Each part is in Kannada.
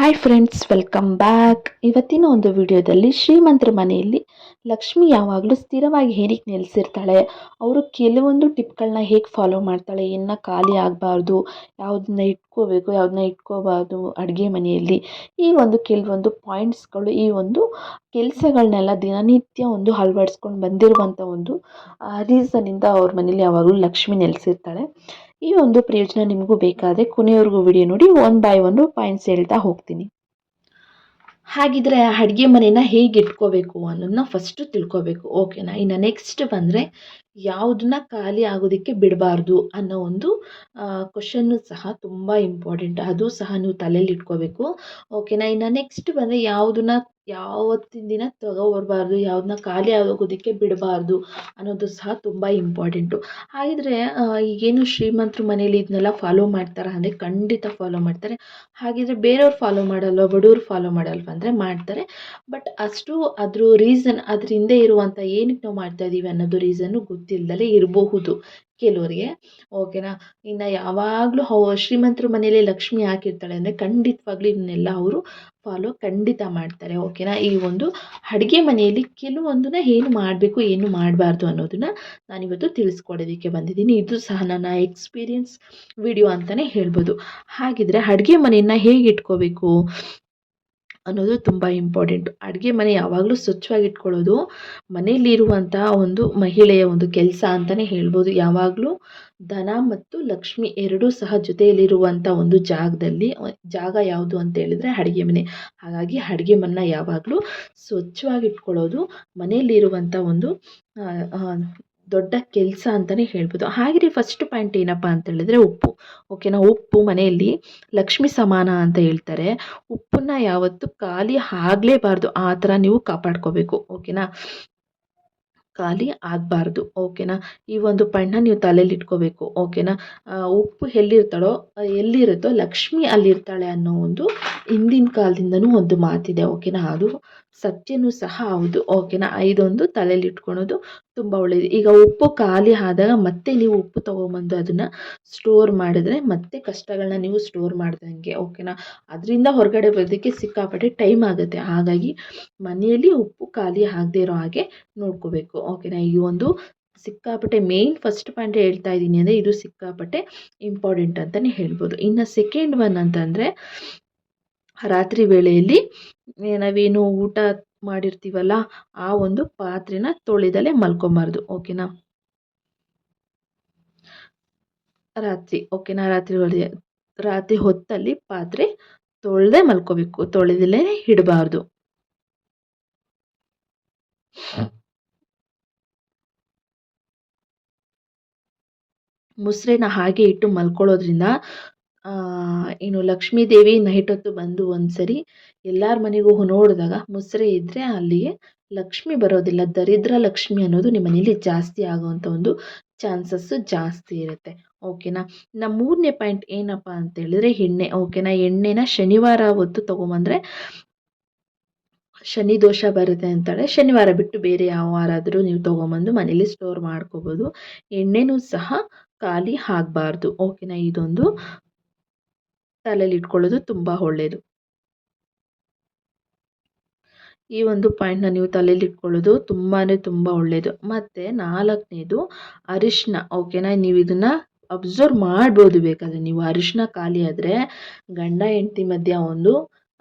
Hi friends, welcome back. ಇವತ್ತಿನ ಒಂದು ವಿಡಿಯೋದಲ್ಲಿ ಶ್ರೀಮಂತರ ಮನೆಯಲ್ಲಿ ಲಕ್ಷ್ಮಿ ಯಾವಾಗಲೂ ಸ್ಥಿರವಾಗಿ ಹೇಗೆ ನೆಲೆಸಿರ್ತಾಳೆ, ಅವರು ಕೆಲವೊಂದು ಟಿಪ್ಗಳನ್ನ ಹೇಗೆ ಫಾಲೋ ಮಾಡ್ತಾಳೆ, ಇನ್ನು ಖಾಲಿ ಆಗಬಾರ್ದು, ಯಾವುದನ್ನ ಇಟ್ಕೋಬೇಕು ಯಾವುದನ್ನ ಇಟ್ಕೋಬಾರ್ದು ಅಡುಗೆ ಮನೆಯಲ್ಲಿ, ಈ ಒಂದು ಕೆಲವೊಂದು ಪಾಯಿಂಟ್ಸ್ಗಳು, ಈ ಒಂದು ಕೆಲಸಗಳನ್ನೆಲ್ಲ ದಿನನಿತ್ಯ ಒಂದು ಅಳವಡಿಸ್ಕೊಂಡು ಬಂದಿರುವಂಥ ಒಂದು ರೀಸನ್ನಿಂದ ಅವ್ರ ಮನೇಲಿ ಯಾವಾಗಲೂ ಲಕ್ಷ್ಮಿ ನೆಲೆಸಿರ್ತಾಳೆ. ಈ ಒಂದು ಪ್ರಯೋಜನ ನಿಮಗೂ ಬೇಕಾದರೆ ಕೊನೆಯವರೆಗೂ ವಿಡಿಯೋ ನೋಡಿ, ಒನ್ ಬೈ ಒನ್ ಪಾಯಿಂಟ್ಸ್ ಹೇಳ್ತಾ ಹೋಗ್ತೀನಿ. ಹಾಗಿದ್ರೆ ಅಡುಗೆ ಮನೇನ ಹೇಗೆ ಇಟ್ಕೋಬೇಕು ಅನ್ನೋದನ್ನ ಫಸ್ಟು ತಿಳ್ಕೊಬೇಕು, ಓಕೆನಾ. ಇನ್ನು ನೆಕ್ಸ್ಟ್ ಬಂದರೆ ಯಾವುದನ್ನ ಖಾಲಿ ಆಗೋದಕ್ಕೆ ಬಿಡಬಾರ್ದು ಅನ್ನೋ ಒಂದು ಕ್ವಶನ್ನು ಸಹ ತುಂಬ ಇಂಪಾರ್ಟೆಂಟ್, ಅದು ಸಹ ನೀವು ತಲೆಯಲ್ಲಿ ಇಟ್ಕೋಬೇಕು, ಓಕೆನಾ. ಇನ್ನು ನೆಕ್ಸ್ಟ್ ಬಂದರೆ ಯಾವುದನ್ನ ಯಾವತ್ತಿನ ದಿನ ತಗೊಬರ್ಬಾರ್ದು, ಯಾವುದನ್ನ ಖಾಲಿ ಆಗೋದಕ್ಕೆ ಬಿಡಬಾರ್ದು ಅನ್ನೋದು ಸಹ ತುಂಬ ಇಂಪಾರ್ಟೆಂಟು. ಹಾಗಿದ್ರೆ ಈಗೇನು ಶ್ರೀಮಂತರ ಮನೇಲಿ ಇದನ್ನೆಲ್ಲ ಫಾಲೋ ಮಾಡ್ತಾರೆ ಅಂದರೆ ಖಂಡಿತ ಫಾಲೋ ಮಾಡ್ತಾರೆ. ಹಾಗಿದ್ರೆ ಬೇರೆಯವ್ರು ಫಾಲೋ ಮಾಡಲ್ವ, ಬಡವ್ರು ಫಾಲೋ ಮಾಡಲ್ವ ಅಂದರೆ ಮಾಡ್ತಾರೆ. ಬಟ್ ಅಷ್ಟು ಅದ್ರ ರೀಸನ್, ಅದ್ರ ಹಿಂದೆ ಇರುವಂಥ ಏನಕ್ಕೆ ನಾವು ಮಾಡ್ತಾ ಇದ್ದೀವಿ ಅನ್ನೋದು ರೀಸನ್ನು ಗೊತ್ತಿಲ್ಲದಲೇ ಇರಬಹುದು ಕೆಲವರಿಗೆ, ಓಕೆನಾ. ಇನ್ನು ಯಾವಾಗಲೂ ಶ್ರೀಮಂತರ ಮನೇಲಿ ಲಕ್ಷ್ಮಿ ಹಾಕಿರ್ತಾಳೆ ಅಂದರೆ ಖಂಡಿತವಾಗ್ಲೂ ಇದನ್ನೆಲ್ಲ ಅವರು ಫಾಲೋ ಖಂಡಿತ ಮಾಡ್ತಾರೆ, ಓಕೆನಾ. ಈ ಒಂದು ಅಡುಗೆ ಮನೆಯಲ್ಲಿ ಕೆಲವೊಂದನ್ನ ಏನು ಮಾಡಬೇಕು ಏನು ಮಾಡಬಾರ್ದು ಅನ್ನೋದನ್ನು ನಾನಿವತ್ತು ತಿಳಿಸ್ಕೊಡೋದಕ್ಕೆ ಬಂದಿದ್ದೀನಿ. ಇದು ಸಹ ನನ್ನ ಎಕ್ಸ್ಪೀರಿಯನ್ಸ್ ವಿಡಿಯೋ ಅಂತಲೇ ಹೇಳ್ಬೋದು. ಹಾಗಿದ್ರೆ ಅಡುಗೆ ಮನೆಯನ್ನು ಹೇಗೆ ಇಟ್ಕೋಬೇಕು ಅನ್ನೋದು ತುಂಬ ಇಂಪಾರ್ಟೆಂಟು. ಅಡುಗೆ ಮನೆ ಯಾವಾಗಲೂ ಸ್ವಚ್ಛವಾಗಿ ಇಟ್ಕೊಳ್ಳೋದು ಮನೆಯಲ್ಲಿರುವಂಥ ಒಂದು ಮಹಿಳೆಯ ಒಂದು ಕೆಲಸ ಅಂತಲೇ ಹೇಳ್ಬೋದು. ಯಾವಾಗಲೂ ಧನ ಮತ್ತು ಲಕ್ಷ್ಮಿ ಎರಡೂ ಸಹ ಜೊತೆಯಲ್ಲಿರುವಂಥ ಒಂದು ಜಾಗ ಯಾವುದು ಅಂತ ಹೇಳಿದ್ರೆ ಅಡುಗೆ ಮನೆ. ಹಾಗಾಗಿ ಅಡುಗೆ ಮನೆನ ಯಾವಾಗಲೂ ಸ್ವಚ್ಛವಾಗಿ ಇಟ್ಕೊಳ್ಳೋದು ಮನೆಯಲ್ಲಿರುವಂಥ ಒಂದು ದೊಡ್ಡ ಕೆಲಸ ಅಂತಲೇ ಹೇಳ್ಬೋದು. ಹಾಗೆ ಫಸ್ಟ್ ಪಾಯಿಂಟ್ ಏನಪ್ಪ ಅಂತ ಹೇಳಿದ್ರೆ ಉಪ್ಪು, ಓಕೆನಾ. ಉಪ್ಪು ಮನೆಯಲ್ಲಿ ಲಕ್ಷ್ಮಿ ಸಮಾನ ಅಂತ ಹೇಳ್ತಾರೆ. ಉಪ್ಪನ್ನ ಯಾವತ್ತೂ ಖಾಲಿ ಆಗಲೇಬಾರ್ದು, ಆ ಥರ ನೀವು ಕಾಪಾಡ್ಕೋಬೇಕು, ಓಕೆನಾ. ಖಾಲಿ ಆಗಬಾರ್ದು, ಓಕೆನಾ. ಈ ಒಂದು ಪಾಯಿಂಟ್ನ ನೀವು ತಲೆಯಲ್ಲಿ ಇಟ್ಕೋಬೇಕು, ಓಕೆನಾ. ಉಪ್ಪು ಎಲ್ಲಿರುತ್ತೋ ಲಕ್ಷ್ಮಿ ಅಲ್ಲಿರ್ತಾಳೆ ಅನ್ನೋ ಒಂದು ಹಿಂದಿನ ಕಾಲದಿಂದನೂ ಒಂದು ಮಾತಿದೆ, ಓಕೆನಾ. ಅದು ಸತ್ಯನೂ ಸಹ ಹೌದು, ಓಕೆನಾ. ಇದೊಂದು ತಲೆಯಲ್ಲಿ ಇಟ್ಕೊಳೋದು ತುಂಬ ಒಳ್ಳೆಯದು. ಈಗ ಉಪ್ಪು ಖಾಲಿ ಆದಾಗ ಮತ್ತೆ ನೀವು ಉಪ್ಪು ತೊಗೊಂಬಂದು ಅದನ್ನು ಸ್ಟೋರ್ ಮಾಡಿದ್ರೆ ಮತ್ತೆ ಕಷ್ಟಗಳನ್ನ ನೀವು ಸ್ಟೋರ್ ಮಾಡ್ದಂಗೆ, ಓಕೆನಾ. ಅದರಿಂದ ಹೊರಗಡೆ ಬರೋದಕ್ಕೆ ಸಿಕ್ಕಾಪಟ್ಟೆ ಟೈಮ್ ಆಗುತ್ತೆ. ಹಾಗಾಗಿ ಮನೆಯಲ್ಲಿ ಉಪ್ಪು ಖಾಲಿ ಆಗದೆ ಇರೋ ಹಾಗೆ ನೋಡ್ಕೋಬೇಕು, ಓಕೆನಾ. ಈ ಒಂದು ಸಿಕ್ಕಾಪಟ್ಟೆ ಮೇಯ್ನ್ ಫಸ್ಟ್ ಪಾಯಿಂಟ್ ಹೇಳ್ತಾ ಇದ್ದೀನಿ ಅಂದರೆ ಇದು ಸಿಕ್ಕಾಪಟ್ಟೆ ಇಂಪಾರ್ಟೆಂಟ್ ಅಂತಲೇ ಹೇಳ್ಬೋದು. ಇನ್ನು ಸೆಕೆಂಡ್ ಒನ್ ಅಂತಂದರೆ ರಾತ್ರಿ ವೇಳೆಯಲ್ಲಿ ನಾವೇನು ಊಟ ಮಾಡಿರ್ತೀವಲ್ಲ ಆ ಒಂದು ಪಾತ್ರೆನ ತೊಳೆದಲೇ ಮಲ್ಕೊಬಾರ್ದು, ಓಕೆನಾ. ಓಕೆನಾ. ರಾತ್ರಿ ಹೊತ್ತಲ್ಲಿ ಪಾತ್ರೆ ತೊಳೆದೇ ಮಲ್ಕೋಬೇಕು, ತೊಳೆದಲೇ ಇಡಬಾರ್ದು. ಮುಸ್ರೆನ ಹಾಗೆ ಇಟ್ಟು ಮಲ್ಕೊಳ್ಳೋದ್ರಿಂದ ಏನು ಲಕ್ಷ್ಮೀ ದೇವಿ ನೈಟ್ ಹೊತ್ತು ಬಂದು ಒಂದ್ಸರಿ ಎಲ್ಲರ ಮನೆಗೂ ನೋಡಿದಾಗ ಮುಸ್ರೆ ಇದ್ದರೆ ಅಲ್ಲಿಗೆ ಲಕ್ಷ್ಮಿ ಬರೋದಿಲ್ಲ, ದರಿದ್ರ ಲಕ್ಷ್ಮಿ ಅನ್ನೋದು ನಿಮ್ಮ ಮನೇಲಿ ಜಾಸ್ತಿ ಆಗೋವಂಥ ಒಂದು ಚಾನ್ಸಸ್ಸು ಜಾಸ್ತಿ ಇರುತ್ತೆ, ಓಕೆನಾ. ನಮ್ಮ ಮೂರನೇ ಪಾಯಿಂಟ್ ಏನಪ್ಪ ಅಂತ ಹೇಳಿದ್ರೆ ಎಣ್ಣೆ, ಓಕೆನಾ. ಎಣ್ಣೆನ ಶನಿವಾರ ಹೊತ್ತು ತೊಗೊಂಬಂದರೆ ಶನಿ ದೋಷ ಬರುತ್ತೆ ಅಂತಾಳೆ. ಶನಿವಾರ ಬಿಟ್ಟು ಬೇರೆ ಯಾವ ವಾರ ಆದರೂ ನೀವು ತೊಗೊಂಬಂದು ಮನೇಲಿ ಸ್ಟೋರ್ ಮಾಡ್ಕೋಬೋದು. ಎಣ್ಣೆನೂ ಸಹ ಖಾಲಿ ಆಗಬಾರ್ದು, ಓಕೆನಾ. ಇದೊಂದು ತಲೆಯಲ್ಲಿ ಇಟ್ಕೊಳ್ಳೋದು ತುಂಬ ಒಳ್ಳೆಯದು. ಈ ಒಂದು ಪಾಯಿಂಟ್ನ ನೀವು ತಲೆಯಲ್ಲಿ ಇಟ್ಕೊಳ್ಳೋದು ತುಂಬಾ ತುಂಬ ಒಳ್ಳೆಯದು. ಮತ್ತು ನಾಲ್ಕನೇದು ಅರಿಶಿನ, ಓಕೆನಾ. ನೀವು ಇದನ್ನು ಅಬ್ಸರ್ವ್ ಮಾಡ್ಬೋದು ಬೇಕಾದರೆ ನೀವು. ಅರಿಶಿನ ಖಾಲಿ ಆದರೆ ಗಂಡ ಹೆಂಡತಿ ಮಧ್ಯ ಒಂದು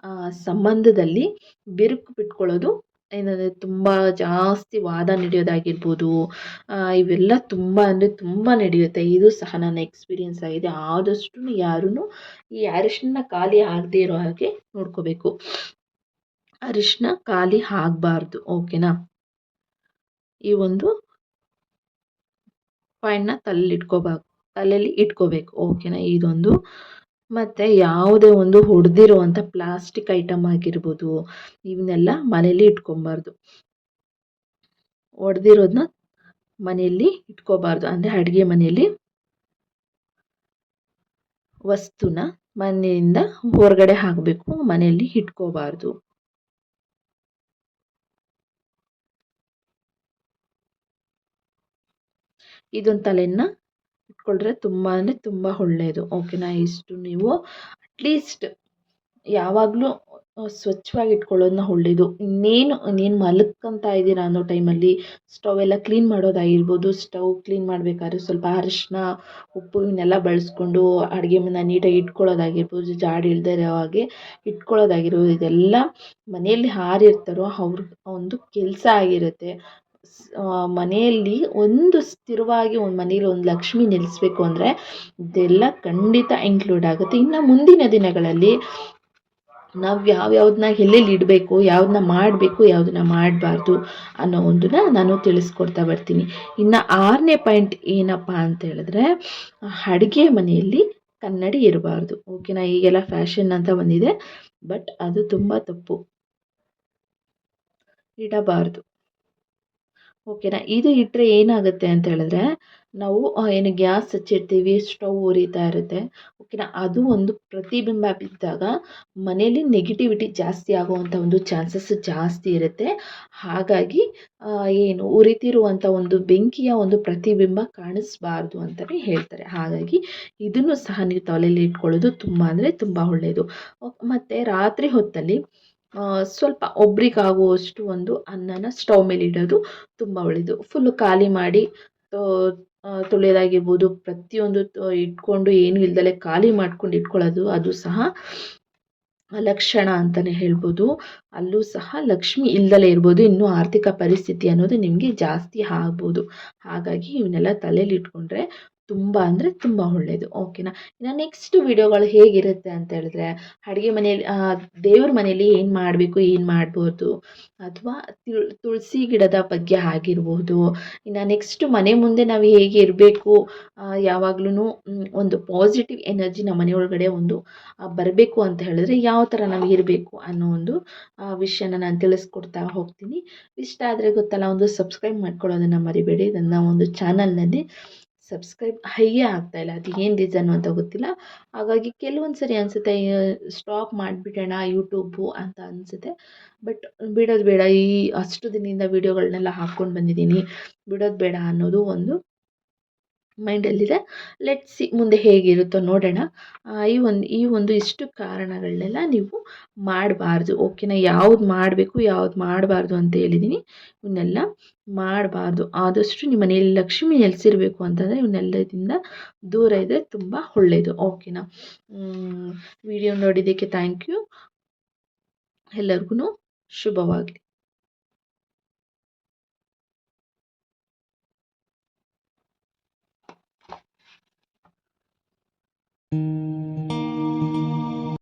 ಸಂಬಂಧದಲ್ಲಿ ಬಿರುಕು ಬಿಟ್ಕೊಳ್ಳೋದು ಏನಂದರೆ ತುಂಬ ಜಾಸ್ತಿ ವಾದ ನಡೆಯೋದಾಗಿರ್ಬೋದು, ಇವೆಲ್ಲ ತುಂಬ ಅಂದರೆ ತುಂಬ ನಡೆಯುತ್ತೆ. ಇದು ಸಹ ನನ್ನ ಎಕ್ಸ್ಪೀರಿಯೆನ್ಸ್ ಆಗಿದೆ. ಆದಷ್ಟು ಯಾರೂ ಈ ಅರಿಶಿನ ಖಾಲಿ ಆಗದೇ ಇರೋ ಹಾಗೆ ನೋಡ್ಕೋಬೇಕು. ಅರಿಶಿನ ಖಾಲಿ ಆಗಬಾರ್ದು, ಓಕೆನಾ. ಈ ಒಂದು ಪಾಯಿಂಟ್ನ ತಲೆಯಲ್ಲಿ ಇಟ್ಕೋಬೇಕು, ಓಕೆನಾ. ಇದೊಂದು ಮತ್ತು ಯಾವುದೇ ಒಂದು ಹೊಡೆದಿರುವಂಥ ಪ್ಲಾಸ್ಟಿಕ್ ಐಟಮ್ ಆಗಿರ್ಬೋದು ಇವನ್ನೆಲ್ಲ ಮನೇಲಿ ಇಟ್ಕೊಬಾರ್ದು. ಹೊಡೆದಿರೋದನ್ನ ಮನೆಯಲ್ಲಿ ಇಟ್ಕೋಬಾರ್ದು, ಅಂದರೆ ಅಡುಗೆ ಮನೆಯಲ್ಲಿ ವಸ್ತುನ ಮನೆಯಿಂದ ಹೊರಗಡೆ ಹಾಕಬೇಕು, ಮನೆಯಲ್ಲಿ ಇಟ್ಕೋಬಾರ್ದು. ಇದೊಂದು ತಲೆಯನ್ನು ಇಟ್ಕೊಂಡ್ರೆ ತುಂಬ ಅಂದರೆ ತುಂಬ ಒಳ್ಳೆಯದು, ಓಕೆನಾ. ಇಷ್ಟು ನೀವು ಅಟ್ಲೀಸ್ಟ್ ಯಾವಾಗಲೂ ಸ್ವಚ್ಛವಾಗಿ ಇಟ್ಕೊಳ್ಳೋದನ್ನ ಒಳ್ಳೆಯದು. ಇನ್ನೇನು ಮಲ್ಕೊಂತ ಇದ್ದೀರಾ ಅನ್ನೋ ಟೈಮಲ್ಲಿ ಸ್ಟವ್ ಎಲ್ಲ ಕ್ಲೀನ್ ಮಾಡೋದಾಗಿರ್ಬೋದು, ಸ್ಟವ್ ಕ್ಲೀನ್ ಮಾಡಬೇಕಾದ್ರೆ ಸ್ವಲ್ಪ ಅರಿಶಿನ ಉಪ್ಪು ಇವನ್ನೆಲ್ಲ ಬಳಸ್ಕೊಂಡು ಅಡುಗೆ ಮನೆ ನೀಟಾಗಿ ಇಟ್ಕೊಳ್ಳೋದಾಗಿರ್ಬೋದು, ಜಾಡಿ ಇಲ್ಲದೆ ಇರೋ ಹಾಗೆ ಇಟ್ಕೊಳ್ಳೋದಾಗಿರ್ಬೋದು, ಇದೆಲ್ಲ ಮನೆಯಲ್ಲಿ ಯಾರಿರ್ತಾರೋ ಅವ್ರ ಒಂದು ಕೆಲಸ ಆಗಿರುತ್ತೆ. ಮನೆಯಲ್ಲಿ ಒಂದು ಸ್ಥಿರವಾಗಿ ಒಂದು ಮನೇಲಿ ಒಂದು ಲಕ್ಷ್ಮಿ ನೆಲೆಸ್ಬೇಕು ಅಂದರೆ ಇದೆಲ್ಲ ಖಂಡಿತ ಇನ್ಕ್ಲೂಡ್ ಆಗುತ್ತೆ. ಇನ್ನು ಮುಂದಿನ ದಿನಗಳಲ್ಲಿ ನಾವು ಯಾವ್ಯಾವ್ದನ್ನ ಎಲ್ಲೆಲ್ಲಿ ಇಡಬೇಕು, ಯಾವ್ದನ್ನ ಮಾಡಬೇಕು, ಯಾವುದನ್ನ ಮಾಡಬಾರ್ದು ಅನ್ನೋ ಒಂದನ್ನ ನಾನು ತಿಳಿಸ್ಕೊಡ್ತಾ ಬರ್ತೀನಿ. ಇನ್ನು 6ನೇ ಪಾಯಿಂಟ್ ಏನಪ್ಪ ಅಂತ ಹೇಳಿದ್ರೆ, ಅಡುಗೆ ಮನೆಯಲ್ಲಿ ಕನ್ನಡಿ ಇರಬಾರ್ದು. ಓಕೆನಾ. ಈಗೆಲ್ಲ ಫ್ಯಾಷನ್ ಅಂತ ಬಂದಿದೆ, ಬಟ್ ಅದು ತುಂಬ ತಪ್ಪು. ಇಡಬಾರ್ದು. ಓಕೆನಾ. ಇದು ಇಟ್ಟರೆ ಏನಾಗುತ್ತೆ ಅಂತ ಹೇಳಿದ್ರೆ, ನಾವು ಏನು ಗ್ಯಾಸ್ ಹಚ್ಚಿರ್ತೀವಿ, ಸ್ಟವ್ ಉರಿತಾ ಇರುತ್ತೆ. ಓಕೆನಾ. ಅದು ಒಂದು ಪ್ರತಿಬಿಂಬ ಬಿದ್ದಾಗ ಮನೇಲಿ ನೆಗೆಟಿವಿಟಿ ಜಾಸ್ತಿ ಆಗುವಂಥ ಒಂದು ಚಾನ್ಸಸ್ ಜಾಸ್ತಿ ಇರುತ್ತೆ. ಹಾಗಾಗಿ ಏನು ಉರಿತಿರುವಂಥ ಒಂದು ಬೆಂಕಿಯ ಒಂದು ಪ್ರತಿಬಿಂಬ ಕಾಣಿಸ್ಬಾರ್ದು ಅಂತಲೇ ಹೇಳ್ತಾರೆ. ಹಾಗಾಗಿ ಇದನ್ನು ಸಹ ನೀವು ತಲೆಯಲ್ಲಿ ಇಟ್ಕೊಳ್ಳೋದು ತುಂಬ ಅಂದರೆ ತುಂಬ ಒಳ್ಳೆಯದು. ಮತ್ತು ರಾತ್ರಿ ಹೊತ್ತಲ್ಲಿ ಸ್ವಲ್ಪ ಒಬ್ರಿಗಾಗುವಷ್ಟು ಒಂದು ಅನ್ನನ ಸ್ಟವ್ ಮೇಲೆ ಇಡೋದು ತುಂಬ ಒಳ್ಳೆಯದು. ಫುಲ್ಲು ಖಾಲಿ ಮಾಡಿ ತೊಳೆಯೋದಾಗಿರ್ಬೋದು, ಪ್ರತಿಯೊಂದು ಇಟ್ಕೊಂಡು ಏನೂ ಇಲ್ದಲೆ ಖಾಲಿ ಮಾಡ್ಕೊಂಡು ಇಟ್ಕೊಳ್ಳೋದು, ಅದು ಸಹ ಲಕ್ಷಣ ಅಂತಲೇ ಹೇಳ್ಬೋದು. ಅಲ್ಲೂ ಸಹ ಲಕ್ಷ್ಮಿ ಇಲ್ದಲೇ ಇರ್ಬೋದು. ಇನ್ನೂ ಆರ್ಥಿಕ ಪರಿಸ್ಥಿತಿ ಅನ್ನೋದು ನಿಮಗೆ ಜಾಸ್ತಿ ಆಗ್ಬೋದು. ಹಾಗಾಗಿ ಇವನ್ನೆಲ್ಲ ತಲೆಯಲ್ಲಿ ಇಟ್ಕೊಂಡ್ರೆ ತುಂಬ ಅಂದರೆ ತುಂಬ ಒಳ್ಳೆಯದು. ಓಕೆನಾ. ಇನ್ನು ನೆಕ್ಸ್ಟ್ ವಿಡಿಯೋಗಳು ಹೇಗಿರುತ್ತೆ ಅಂತ ಹೇಳಿದ್ರೆ, ಅಡುಗೆ ಮನೆಯಲ್ಲಿ ದೇವ್ರ ಮನೆಯಲ್ಲಿ ಏನು ಮಾಡಬೇಕು, ಏನು ಮಾಡ್ಬೋದು, ಅಥವಾ ತುಳಸಿ ಗಿಡದ ಬಗ್ಗೆ ಆಗಿರ್ಬೋದು. ಇನ್ನು ನೆಕ್ಸ್ಟ್ ಮನೆ ಮುಂದೆ ನಾವು ಹೇಗೆ ಇರಬೇಕು, ಯಾವಾಗ್ಲೂ ಒಂದು ಪಾಸಿಟಿವ್ ಎನರ್ಜಿ ನಮ್ಮ ಮನೆ ಒಳಗಡೆ ಒಂದು ಬರಬೇಕು ಅಂತ ಹೇಳಿದ್ರೆ ಯಾವ ಥರ ನಾವು ಇರಬೇಕು ಅನ್ನೋ ಒಂದು ವಿಷಯನ ನಾನು ತಿಳಿಸ್ಕೊಡ್ತಾ ಹೋಗ್ತೀನಿ. ಇಷ್ಟ ಆದರೆ ಗೊತ್ತಲ್ಲ, ಒಂದು ಸಬ್ಸ್ಕ್ರೈಬ್ ಮಾಡ್ಕೊಳ್ಳೋದನ್ನು ಮರಿಬೇಡಿ. ನನ್ನ ಒಂದು ಚಾನಲ್ನಲ್ಲಿ ಸಬ್ಸ್ಕ್ರೈಬ್ ಹೈಯೇ ಆಗ್ತಾಯಿಲ್ಲ, ಅದು ಏನು ರೀಸನ್ನು ಅಂತ ಗೊತ್ತಿಲ್ಲ. ಹಾಗಾಗಿ ಕೆಲವೊಂದು ಸರಿ ಅನಿಸುತ್ತೆ ಸ್ಟಾಪ್ ಮಾಡಿಬಿಡೋಣ ಯೂಟ್ಯೂಬು ಅಂತ ಅನಿಸುತ್ತೆ. ಬಟ್ ಬಿಡೋದು ಬೇಡ. ಅಷ್ಟು ದಿನದಿಂದ ವೀಡಿಯೋಗಳನ್ನೆಲ್ಲ ಹಾಕ್ಕೊಂಡು ಬಂದಿದ್ದೀನಿ, ಬಿಡೋದು ಬೇಡ ಅನ್ನೋದು ಒಂದು ಮೈಂಡಲ್ಲಿದೆ. ಲೆಟ್ಸ್ ಸಿ ಮುಂದೆ ಹೇಗಿರುತ್ತೋ ನೋಡೋಣ. ಈ ಒಂದು ಇಷ್ಟು ಕಾರಣಗಳನ್ನೆಲ್ಲ ನೀವು ಮಾಡಬಾರ್ದು. ಓಕೆನಾ. ಯಾವ್ದು ಮಾಡಬೇಕು, ಯಾವ್ದು ಮಾಡಬಾರ್ದು ಅಂತ ಹೇಳಿದ್ದೀನಿ. ಇವನ್ನೆಲ್ಲ ಮಾಡಬಾರ್ದು. ಆದಷ್ಟು ನಿಮ್ಮ ಮನೆಯಲ್ಲಿ ಲಕ್ಷ್ಮಿ ನೆಲೆಸಿರಬೇಕು ಅಂತಂದರೆ ಇವನ್ನೆಲ್ಲದಿಂದ ದೂರ ಇದ್ದರೆ ತುಂಬ ಒಳ್ಳೆಯದು. ಓಕೆನಾ. ವಿಡಿಯೋ ನೋಡಿದ್ದಕ್ಕೆ ಥ್ಯಾಂಕ್ ಯು. ಎಲ್ಲರಿಗೂ ಶುಭವಾಗಲಿ.